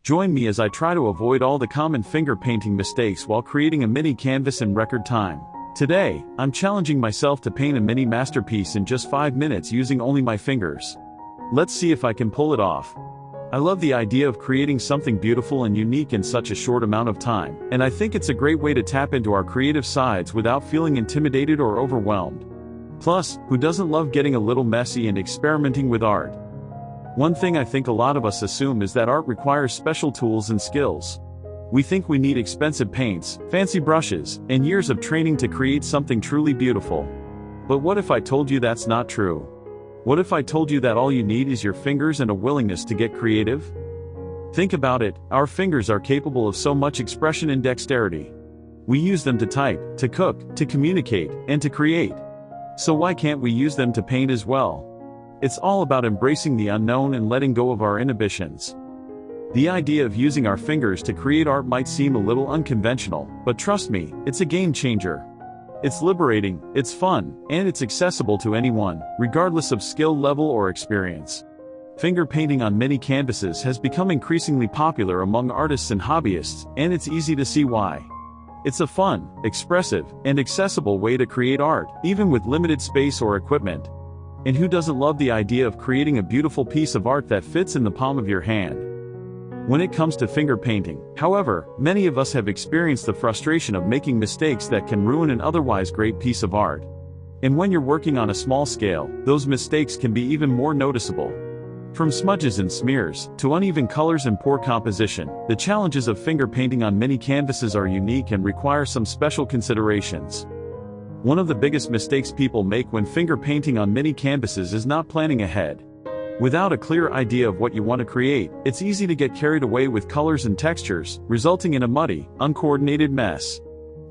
Join me as I try to avoid all the common finger painting mistakes while creating a mini canvas in record time. Today, I'm challenging myself to paint a mini masterpiece in just 5 minutes using only my fingers. Let's see if I can pull it off. I love the idea of creating something beautiful and unique in such a short amount of time, and I think it's a great way to tap into our creative sides without feeling intimidated or overwhelmed. Plus, who doesn't love getting a little messy and experimenting with art? One thing I think a lot of us assume is that art requires special tools and skills. We think we need expensive paints, fancy brushes, and years of training to create something truly beautiful. But what if I told you that's not true? What if I told you that all you need is your fingers and a willingness to get creative? Think about it, our fingers are capable of so much expression and dexterity. We use them to type, to cook, to communicate, and to create. So why can't we use them to paint as well? It's all about embracing the unknown and letting go of our inhibitions. The idea of using our fingers to create art might seem a little unconventional, but trust me, it's a game changer. It's liberating, it's fun, and it's accessible to anyone, regardless of skill level or experience. Finger painting on mini canvases has become increasingly popular among artists and hobbyists, and it's easy to see why. It's a fun, expressive, and accessible way to create art, even with limited space or equipment. And who doesn't love the idea of creating a beautiful piece of art that fits in the palm of your hand? When it comes to finger painting, however, many of us have experienced the frustration of making mistakes that can ruin an otherwise great piece of art. And when you're working on a small scale, those mistakes can be even more noticeable. From smudges and smears, to uneven colors and poor composition, the challenges of finger painting on mini canvases are unique and require some special considerations. One of the biggest mistakes people make when finger painting on mini canvases is not planning ahead. Without a clear idea of what you want to create, it's easy to get carried away with colors and textures, resulting in a muddy, uncoordinated mess.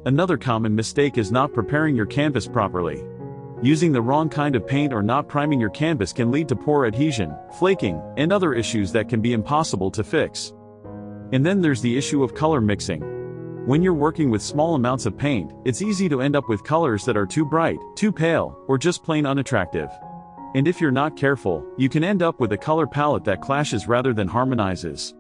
Another common mistake is not preparing your canvas properly. Using the wrong kind of paint or not priming your canvas can lead to poor adhesion, flaking, and other issues that can be impossible to fix. And then there's the issue of color mixing. When you're working with small amounts of paint, it's easy to end up with colors that are too bright, too pale, or just plain unattractive. And if you're not careful, you can end up with a color palette that clashes rather than harmonizes.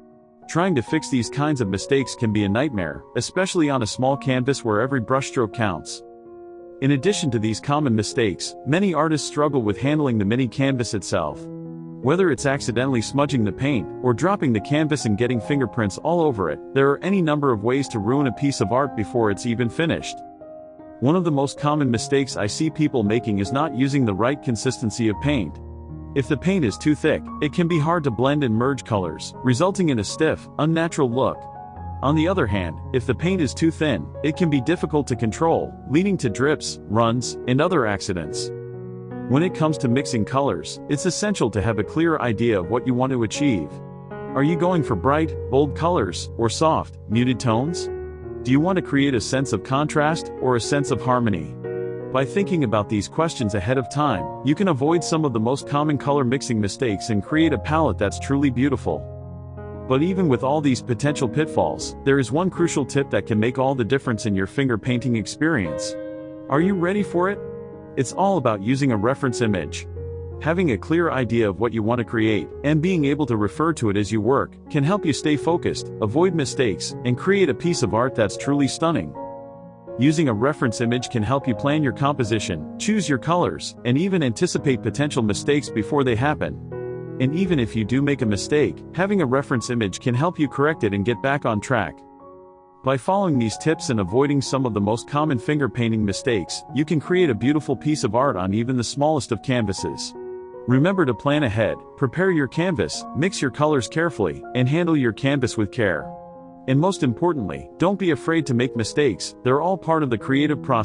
Trying to fix these kinds of mistakes can be a nightmare, especially on a small canvas where every brushstroke counts. In addition to these common mistakes, many artists struggle with handling the mini canvas itself. Whether it's accidentally smudging the paint, or dropping the canvas and getting fingerprints all over it, there are any number of ways to ruin a piece of art before it's even finished. One of the most common mistakes I see people making is not using the right consistency of paint. If the paint is too thick, it can be hard to blend and merge colors, resulting in a stiff, unnatural look. On the other hand, if the paint is too thin, it can be difficult to control, leading to drips, runs, and other accidents. When it comes to mixing colors, it's essential to have a clear idea of what you want to achieve. Are you going for bright, bold colors, or soft, muted tones? Do you want to create a sense of contrast, or a sense of harmony? By thinking about these questions ahead of time, you can avoid some of the most common color mixing mistakes and create a palette that's truly beautiful. But even with all these potential pitfalls, there is one crucial tip that can make all the difference in your finger painting experience. Are you ready for it? It's all about using a reference image. Having a clear idea of what you want to create, and being able to refer to it as you work, can help you stay focused, avoid mistakes, and create a piece of art that's truly stunning. Using a reference image can help you plan your composition, choose your colors, and even anticipate potential mistakes before they happen. And even if you do make a mistake, having a reference image can help you correct it and get back on track. By following these tips and avoiding some of the most common finger painting mistakes, you can create a beautiful piece of art on even the smallest of canvases. Remember to plan ahead, prepare your canvas, mix your colors carefully, and handle your canvas with care. And most importantly, don't be afraid to make mistakes, they're all part of the creative process.